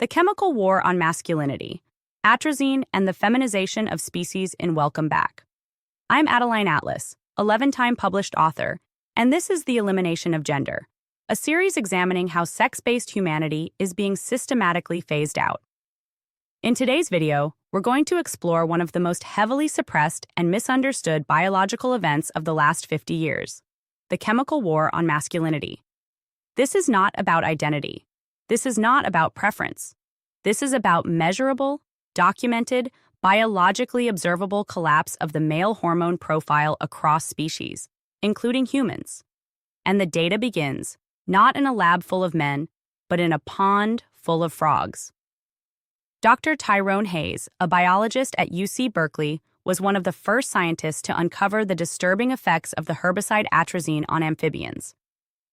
The Chemical War on Masculinity, Atrazine and the Feminization of Species in Welcome Back. I'm ADELINE Atlas, 11-time published author, and this is The Elimination of Gender, a series examining how sex-based humanity is being systematically phased out. In today's video, we're going to explore one of the most heavily suppressed and misunderstood biological events of the last 50 years, the chemical war on masculinity. This is not about identity. This is not about preference. This is about measurable, documented, biologically observable collapse of the male hormone profile across species, including humans. And the data begins, not in a lab full of men, but in a pond full of frogs. Dr. Tyrone Hayes, a biologist at UC Berkeley, was one of the first scientists to uncover the disturbing effects of the herbicide atrazine on amphibians.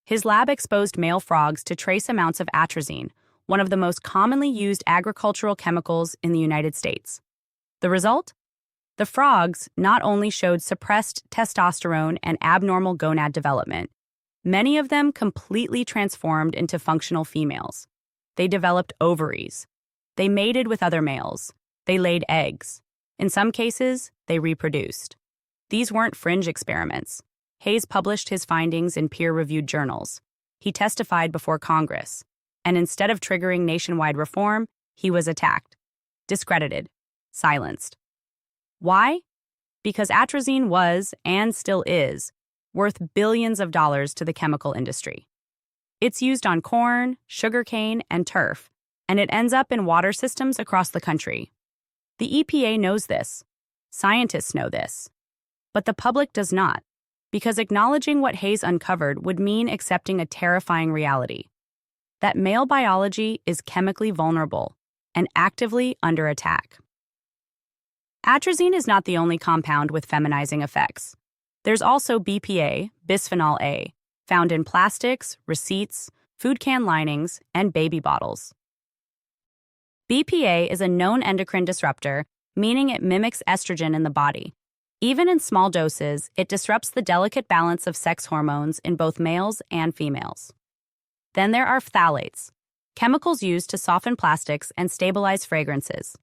His lab exposed male frogs to trace amounts of atrazine, one of the most commonly used agricultural chemicals in the United States. The result? The frogs not only showed suppressed testosterone and abnormal gonad development, many of them completely transformed into functional females. They developed ovaries. They mated with other males. They laid eggs. In some cases, they reproduced. These weren't fringe experiments. Hayes published his findings in peer-reviewed journals. He testified before Congress. And instead of triggering nationwide reform, he was attacked, discredited, silenced. Why? Because atrazine was, and still is, worth billions of dollars to the chemical industry. It's used on corn, sugarcane, and turf, and it ends up in water systems across the country. The EPA knows this. Scientists know this. But the public does not, because acknowledging what Hayes uncovered would mean accepting a terrifying reality: that male biology is chemically vulnerable and actively under attack. Atrazine is not the only compound with feminizing effects. There's also BPA, bisphenol A, found in plastics, receipts, food can linings, and baby bottles. BPA is a known endocrine disruptor, meaning it mimics estrogen in the body. Even in small doses, it disrupts the delicate balance of sex hormones in both males and females. Then there are phthalates, chemicals used to soften plastics and stabilize fragrances.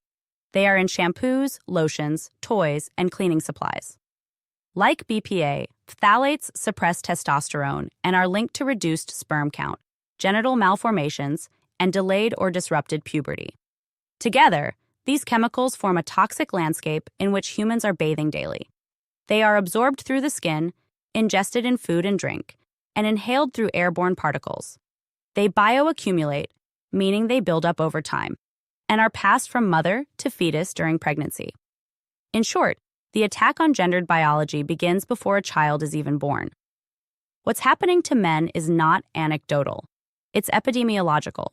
They are in shampoos, lotions, toys, and cleaning supplies. Like BPA, phthalates suppress testosterone and are linked to reduced sperm count, genital malformations, and delayed or disrupted puberty. Together, these chemicals form a toxic landscape in which humans are bathing daily. They are absorbed through the skin, ingested in food and drink, and inhaled through airborne particles. They bioaccumulate, meaning they build up over time, and are passed from mother to fetus during pregnancy. In short, the attack on gendered biology begins before a child is even born. What's happening to men is not anecdotal. It's epidemiological.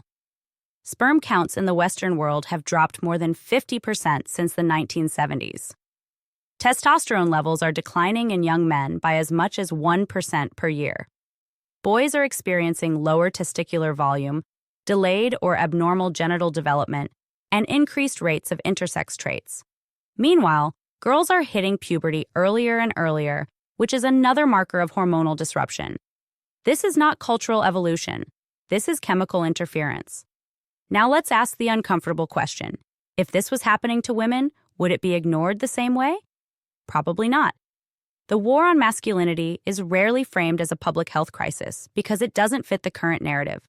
Sperm counts in the Western world have dropped more than 50% since the 1970s. Testosterone levels are declining in young men by as much as 1% per year. Boys are experiencing lower testicular volume, delayed or abnormal genital development, and increased rates of intersex traits. Meanwhile, girls are hitting puberty earlier and earlier, which is another marker of hormonal disruption. This is not cultural evolution. This is chemical interference. Now let's ask the uncomfortable question. If this was happening to women, would it be ignored the same way? Probably not. The war on masculinity is rarely framed as a public health crisis because it doesn't fit the current narrative.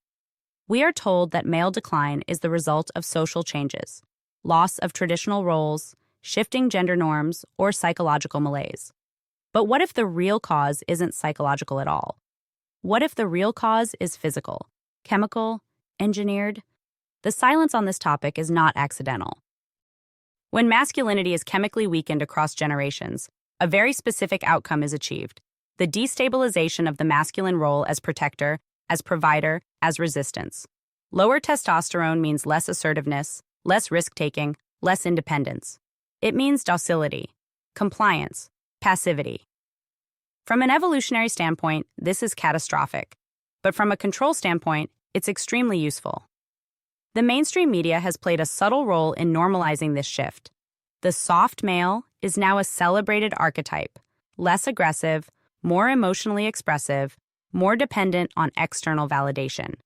We are told that male decline is the result of social changes, loss of traditional roles, shifting gender norms, or psychological malaise. But what if the real cause isn't psychological at all? What if the real cause is physical, chemical, engineered? The silence on this topic is not accidental. When masculinity is chemically weakened across generations, a very specific outcome is achieved: the destabilization of the masculine role as protector, as provider, as resistance. Lower testosterone means less assertiveness, less risk-taking, less independence. It means docility, compliance, passivity. From an evolutionary standpoint, this is catastrophic. But from a control standpoint, it's extremely useful. The mainstream media has played a subtle role in normalizing this shift. The soft male is now a celebrated archetype, less aggressive, more emotionally expressive, more dependent on external validation.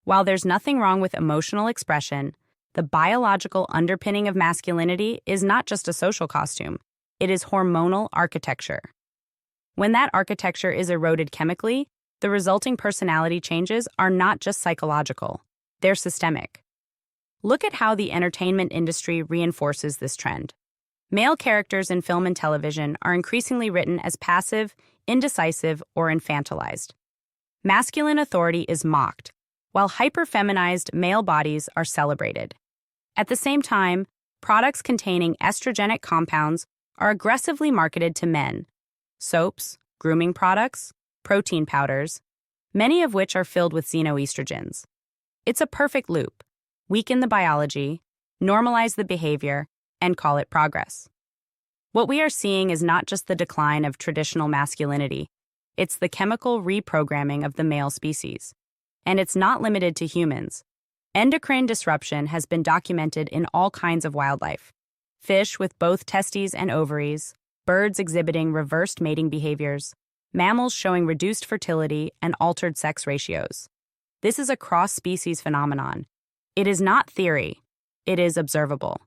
While there's nothing wrong with emotional expression, The biological underpinning of masculinity is not just a social costume, it is hormonal architecture. When that architecture is eroded chemically, the resulting personality changes are not just psychological, they're systemic. Look at how the entertainment industry reinforces this trend. Male characters in film and television are increasingly written as passive, indecisive, or infantilized. Masculine authority is mocked, while hyper-feminized male bodies are celebrated. At the same time, products containing estrogenic compounds are aggressively marketed to men. Soaps, grooming products, protein powders, many of which are filled with xenoestrogens. It's a perfect loop. Weaken the biology, normalize the behavior, and call it progress. What we are seeing is not just the decline of traditional masculinity, it's the chemical reprogramming of the male species. And it's not limited to humans. Endocrine disruption has been documented in all kinds of wildlife. Fish with both testes and ovaries, birds exhibiting reversed mating behaviors, mammals showing reduced fertility and altered sex ratios. This is a cross-species phenomenon. It is not theory, it is observable,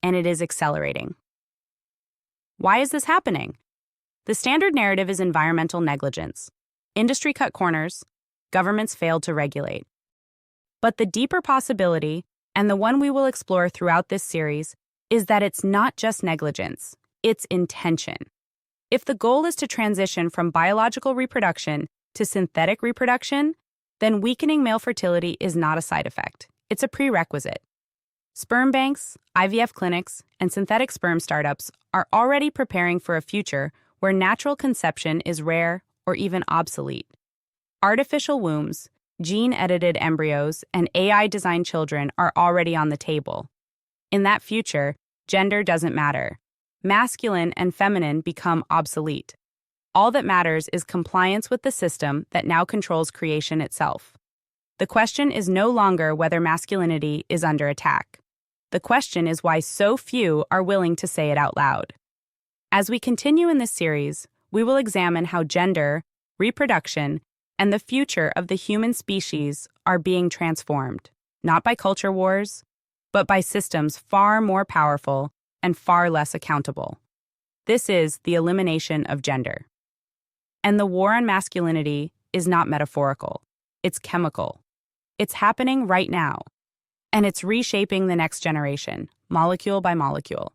and it is accelerating. Why is this happening? The standard narrative is environmental negligence. Industry cut corners, governments failed to regulate. But the deeper possibility, and the one we will explore throughout this series, is that it's not just negligence, it's intention. If the goal is to transition from biological reproduction to synthetic reproduction, then weakening male fertility is not a side effect. It's a prerequisite. Sperm banks, IVF clinics, and synthetic sperm startups are already preparing for a future where natural conception is rare or even obsolete. Artificial wombs, gene-edited embryos, and AI-designed children are already on the table. In that future, gender doesn't matter. Masculine and feminine become obsolete. All that matters is compliance with the system that now controls creation itself. The question is no longer whether masculinity is under attack. The question is why so few are willing to say it out loud. As we continue in this series, we will examine how gender, reproduction, and the future of the human species are being transformed, not by culture wars, but by systems far more powerful and far less accountable. This is the elimination of gender. And the war on masculinity is not metaphorical, it's chemical. It's happening right now, and it's reshaping the next generation, molecule by molecule.